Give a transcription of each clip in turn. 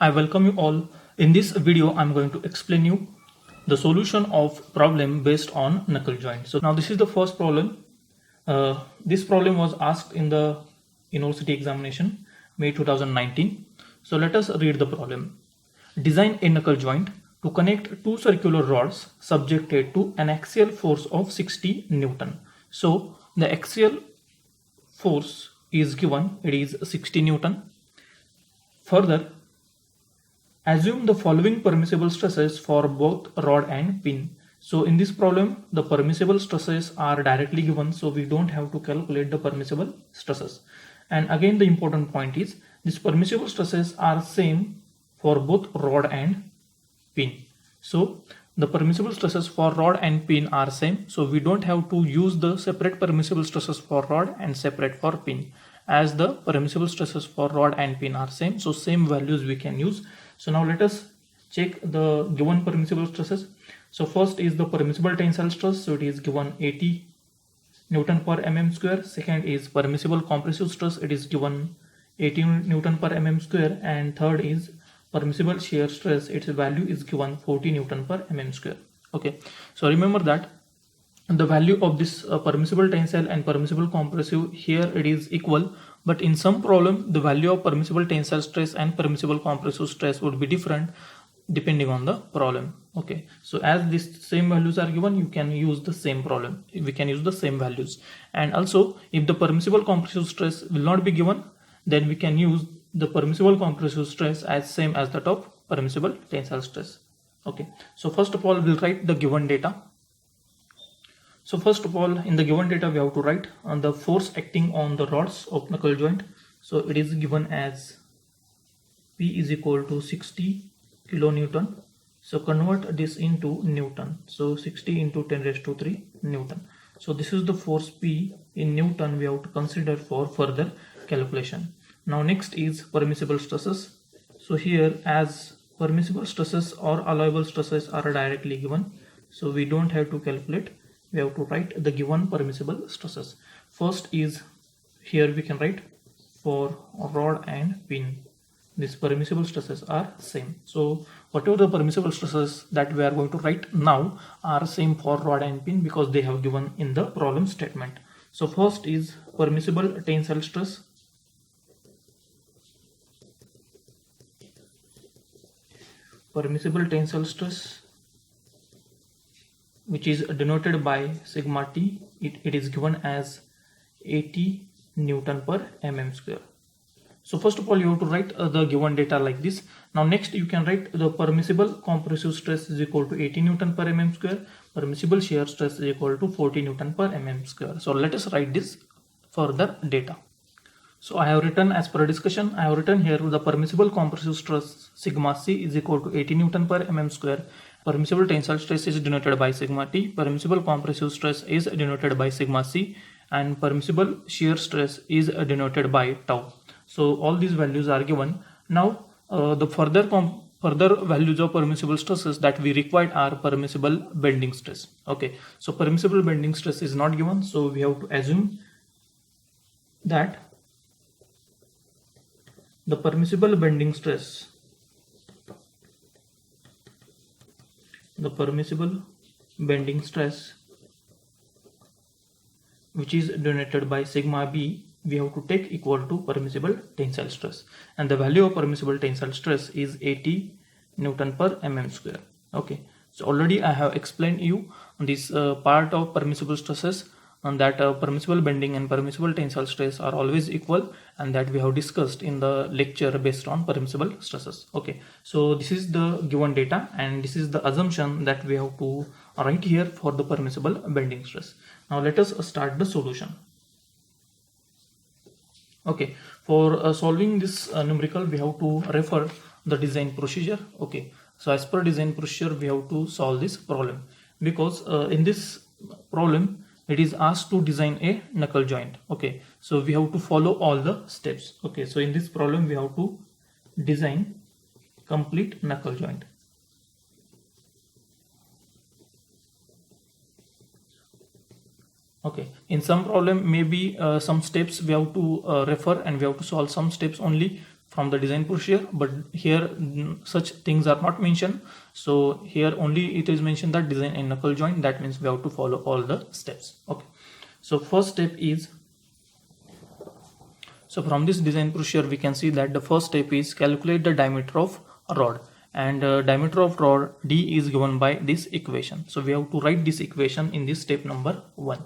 I welcome you all. In this video, I'm going to explain you the solution of problem based on knuckle joint. So now this is the first problem. This problem was asked in the university examination May 2019. So let us read the problem. Design a knuckle joint to connect two circular rods subjected to an axial force of 60 Newton. So the axial force is given, it is 60 Newton. Further, assume the following permissible stresses for both rod and pin. So in this problem, the permissible stresses are directly given, so we don't have to calculate the permissible stresses. And again, the important point is these permissible stresses are same for both rod and pin. So the permissible stresses for rod and pin are same, so we don't have to use the separate permissible stresses for rod and separate for pin, as the permissible stresses for rod and pin are same, so same values we can use. So now let us check the given permissible stresses. So first is the permissible tensile stress, so it is given 80 Newton per mm square. Second is permissible compressive stress, it is given 18 Newton per mm square. And third is permissible shear stress, its value is given 40 Newton per mm square. Okay, so remember that the value of this permissible tensile and permissible compressive, here it is equal, but in some problem the value of permissible tensile stress and permissible compressive stress would be different depending on the problem. Okay, so as these same values are given, you can use the same problem, we can use the same values. And also if the permissible compressive stress will not be given, then we can use the permissible compressive stress as same as that of permissible tensile stress. Okay, so first of all we'll write the given data. So first of all, in the given data, we have to write on the force acting on the rods of knuckle joint. So it is given as P is equal to 60 kilonewton. So convert this into Newton. So 60 into 10 raised to 3 Newton. So this is the force P in Newton we have to consider for further calculation. Now next is permissible stresses. So here, as permissible stresses or allowable stresses are directly given, so we don't have to calculate, we have to write the given permissible stresses. First is, here we can write for rod and pin, these permissible stresses are same. So whatever the permissible stresses that we are going to write now are same for rod and pin because they have given in the problem statement. So first is permissible tensile stress. Permissible tensile stress, which is denoted by sigma t, it is given as 80 Newton per mm square. So first of all you have to write the given data like this. Now next you can write the permissible compressive stress is equal to 80 Newton per mm square, permissible shear stress is equal to 40 Newton per mm square. So let us write this further data. So I have written, as per discussion, I have written here the permissible compressive stress sigma c is equal to 80 Newton per mm square. Permissible tensile stress is denoted by sigma t, permissible compressive stress is denoted by sigma c, and permissible shear stress is denoted by tau. So all these values are given. Now the further values of permissible stresses that we required are permissible bending stress. Okay, so permissible bending stress is not given, so we have to assume that the permissible bending stress, which is denoted by sigma b, we have to take equal to permissible tensile stress, and the value of permissible tensile stress is 80 Newton per mm square. Okay, so already I have explained you on this part of permissible stresses, and that permissible bending and permissible tensile stress are always equal, and that we have discussed in the lecture based on permissible stresses. Okay, so this is the given data and this is the assumption that we have to write here for the permissible bending stress. Now let us start the solution. Okay, for solving this numerical, we have to refer the design procedure. Okay, so as per design procedure we have to solve this problem, because in this problem it is asked to design a knuckle joint. Okay, so we have to follow all the steps. Okay, so in this problem we have to design complete knuckle joint. Okay, in some problem maybe some steps we have to refer and we have to solve some steps only from the design procedure, but here such things are not mentioned. So here only it is mentioned that design a knuckle joint. That means we have to follow all the steps. Okay, so first step is, so from this design procedure we can see that the first step is calculate the diameter of a rod, and diameter of rod D is given by this equation. So we have to write this equation in this step number 1.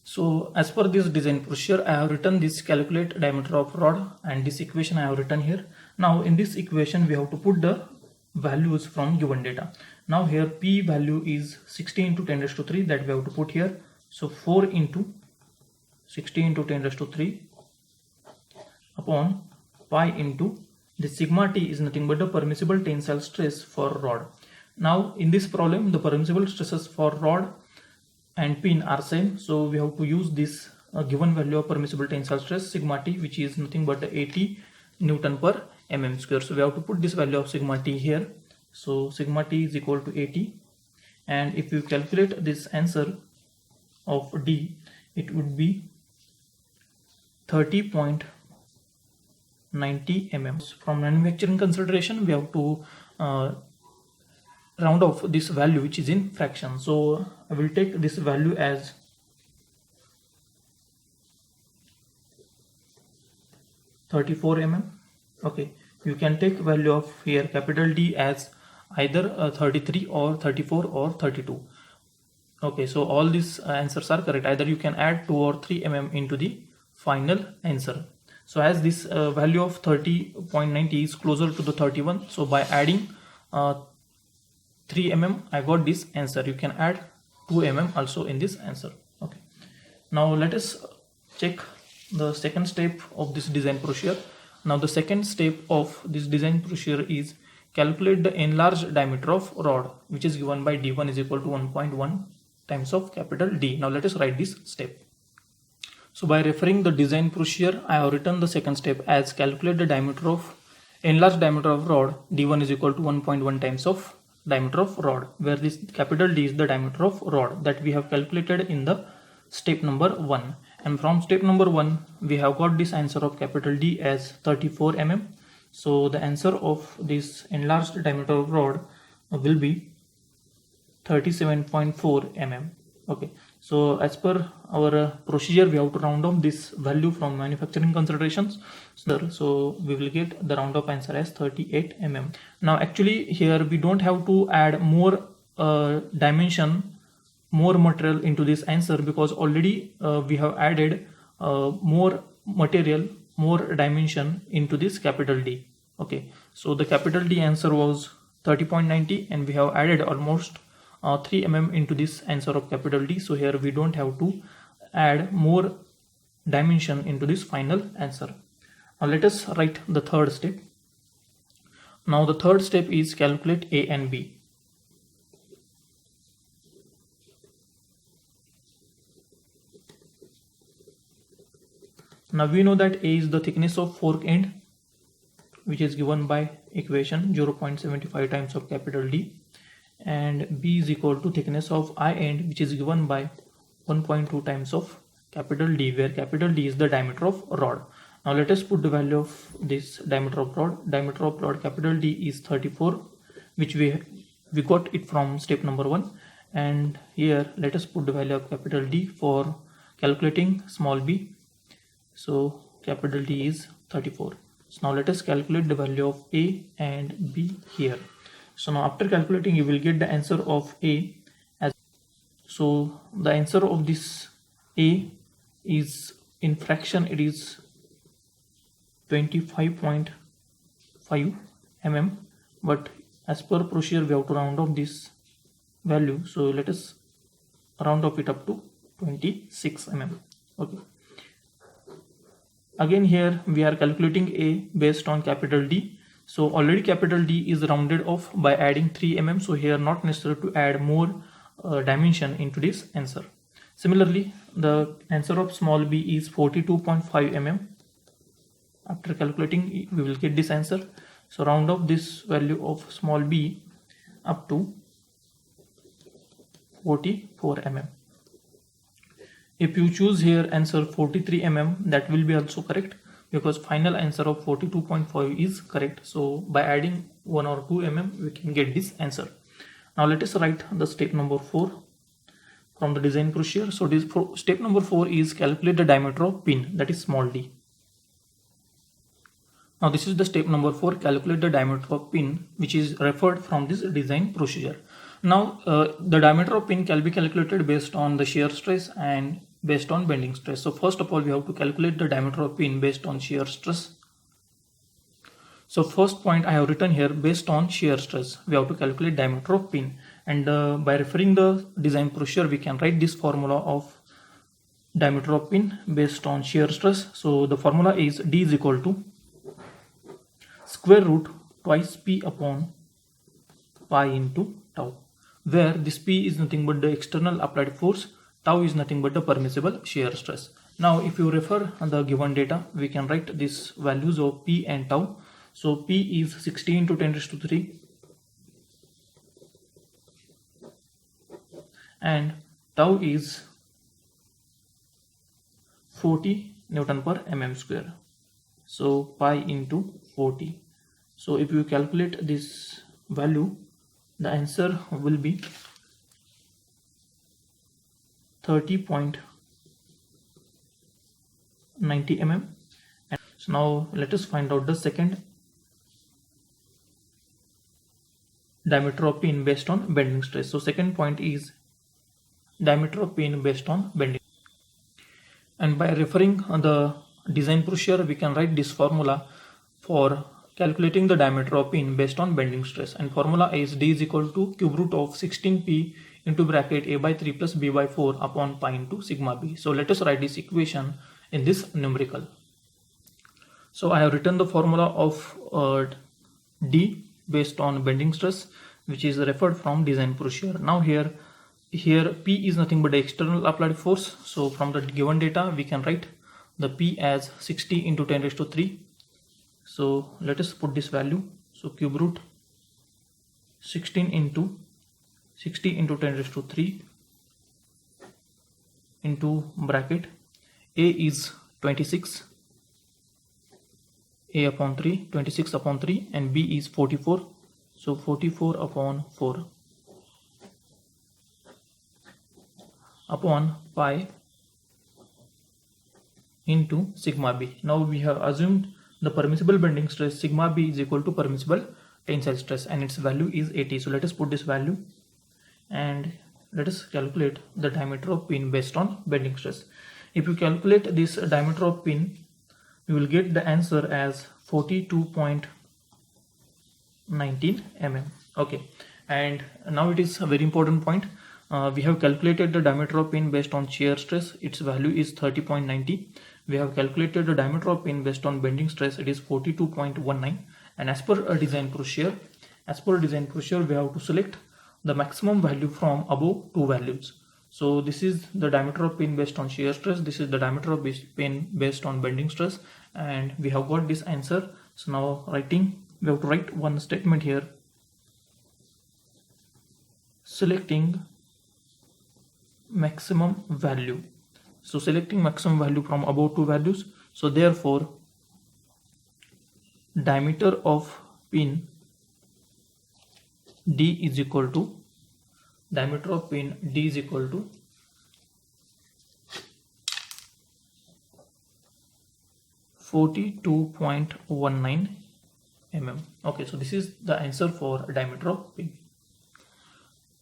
So as per this design procedure, I have written this calculate diameter of rod, and this equation I have written here. Now in this equation we have to put the values from given data. Now here P value is 60 into 10 raised to 3, that we have to put here. So 4 into 60 into 10 raised to 3 upon pi into the sigma T is nothing but the permissible tensile stress for rod. Now in this problem the permissible stresses for rod and pin are same, so we have to use this given value of permissible tensile stress sigma T, which is nothing but 80 Newton per mm square. So we have to put this value of sigma T here. So sigma T is equal to 80, and if you calculate this answer of D, it would be 30.90 mm. From manufacturing consideration we have to round off this value which is in fraction. So I will take this value as 34 mm. Okay, you can take value of here capital D as either 33 or 34 or 32. Okay, so all these answers are correct. Either you can add 2 or 3 mm into the final answer. So as this value of 30.90 is closer to the 31, so by adding 3 mm I got this answer. You can add 2 mm also in this answer. Okay, now let us check the second step of this design procedure. Now the second step of this design procedure is calculate the enlarged diameter of rod, which is given by D1 is equal to 1.1 times of capital D. Now let us write this step. So by referring the design procedure, I have written the second step as calculate the diameter of enlarged diameter of rod. D1 is equal to 1.1 times of diameter of rod, where this capital D is the diameter of rod that we have calculated in the step number 1. And from step number 1 we have got this answer of capital D as 34 mm. So the answer of this enlarged diameter of rod will be 37.4 mm. Okay, so as per our procedure we have to round off this value from manufacturing considerations. So we will get the round off answer as 38 mm. Now actually here we don't have to add more dimension, more material into this answer, because already we have added more material, more dimension into this capital D. Okay, so the capital D answer was 30.90 and we have added almost 3 mm into this answer of capital D. So here we don't have to add more dimension into this final answer. Now let us write the third step. Now the third step is calculate A and B. Now we know that A is the thickness of fork end, which is given by equation 0.75 times of capital D, and B is equal to thickness of I end, which is given by 1.2 times of capital D, where capital D is the diameter of rod. Now let us put the value of this diameter of rod. Diameter of rod capital D is 34, which we got it from step number 1, and here let us put the value of capital D for calculating small b. So capital D is 34. So now let us calculate the value of A and B here. So now after calculating you will get the answer of A as, so the answer of this A is in fraction, it is 25.5 mm, but as per procedure we have to round off this value, so let us round off it up to 26 mm. Okay, again here we are calculating A based on capital D. So already capital D is rounded off by adding 3 mm, so here not necessary to add more dimension into this answer. Similarly, the answer of small b is 42.5 mm. After calculating we will get this answer. So round off this value of small b up to 44 mm. If you choose here answer 43 mm, that will be also correct. because final answer of 42.5 is correct. So by adding 1 or 2 mm we can get this answer. Now let us write the step number 4 from the design procedure. So this step number 4 is calculate the diameter of pin, that is small d. Now this is the step number 4, calculate the diameter of pin, which is referred from this design procedure. Now the diameter of pin can be calculated based on the shear stress and based on bending stress. So first of all we have to calculate the diameter of pin based on shear stress. So first point I have written here, based on shear stress we have to calculate diameter of pin, and by referring the design procedure we can write this formula of diameter of pin based on shear stress. So the formula is D is equal to square root twice P upon pi into tau, where this P is nothing but the external applied force, tau is nothing but the permissible shear stress. Now if you refer the given data, we can write these values of P and tau. So P is 60 into 10 raised to 3 and tau is 40 Newton per mm square. So pi into 40. So if you calculate this value, the answer will be 30.90 mm. And so now let us find out the second diameter of pin based on bending stress. So second point is diameter of pin based on bending. And by referring the design procedure, we can write this formula for calculating the diameter of pin based on bending stress, and formula is D is equal to cube root of 16p into bracket a by 3 plus b by 4 upon pi into sigma b. So let us write this equation in this numerical. So I have written the formula of D based on bending stress, which is referred from design procedure. Now here P is nothing but the external applied force. So from the given data we can write the P as 60 into 10 raised to 3. So let us put this value. So cube root 16 into 60 into 10 raised to 3 into bracket A is 26, A upon 3, 26 upon 3, and B is 44. So 44 upon 4 upon pi into sigma b. Now we have assumed the permissible bending stress sigma b is equal to permissible tensile stress, and its value is 80. So let us put this value and let us calculate the diameter of pin based on bending stress. If you calculate this diameter of pin, you will get the answer as 42.19 mm. Okay, and now it is a very important point. We have calculated the diameter of pin based on shear stress, its value is 30.90. We have calculated the diameter of pin based on bending stress, it is 42.19. And as per a design procedure, we have to select the maximum value from above two values. So this is the diameter of pin based on shear stress, this is the diameter of pin based on bending stress, and we have got this answer. So now we have to write one statement here, selecting maximum value. So selecting maximum value from above two values. So therefore diameter of pin D is equal to 42.19 mm. Okay, so this is the answer for diameter of pin.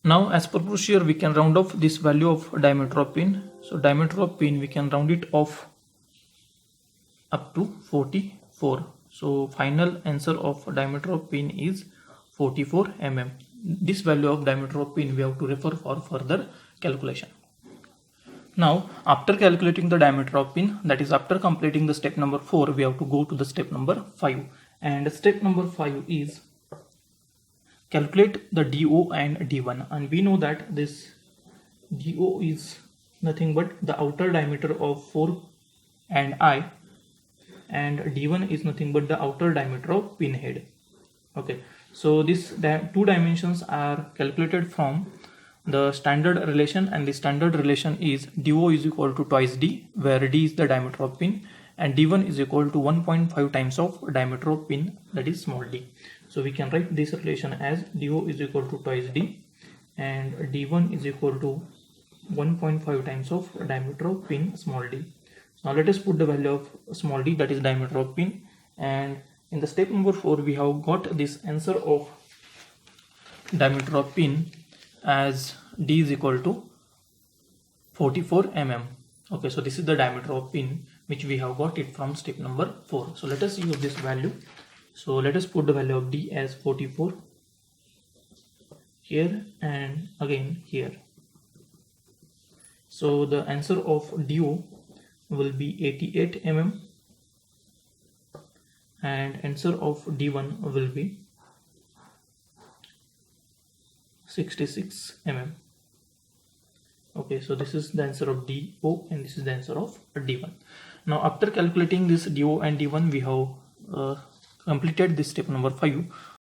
Now as per procedure, we can round off this value of diameter of pin. So diameter of pin, we can round it off up to 44. So final answer of diameter of pin is 44 mm. This value of diameter of pin we have to refer for further calculation. Now after calculating the diameter of pin, that is after completing the step number 4, we have to go to the step number 5. And step number 5 is calculate the DO and D1, and we know that this DO is nothing but the outer diameter of 4 and eye, and D1 is nothing but the outer diameter of pin head. Okay, so these two dimensions are calculated from the standard relation, and the standard relation is DO is equal to twice D, where D is the diameter of pin and d1 is equal to 1.5 times of diameter of pin, that is small d. So we can write this relation as do is equal to twice d and d1 is equal to 1.5 times of diameter of pin small d. Now let us put the value of small d, that is diameter of pin, and in the step number 4 we have got this answer of diameter of pin as d is equal to 44 mm. Okay, so this is the diameter of pin which we have got it from step number 4. So let us use this value. So let us put the value of d as 44 here and again here. So the answer of DO will be 88 mm and answer of D1 will be 66 mm. Okay, so this is the answer of DO and this is the answer of D1. Now after calculating this DO and D1, we have completed this step number 5.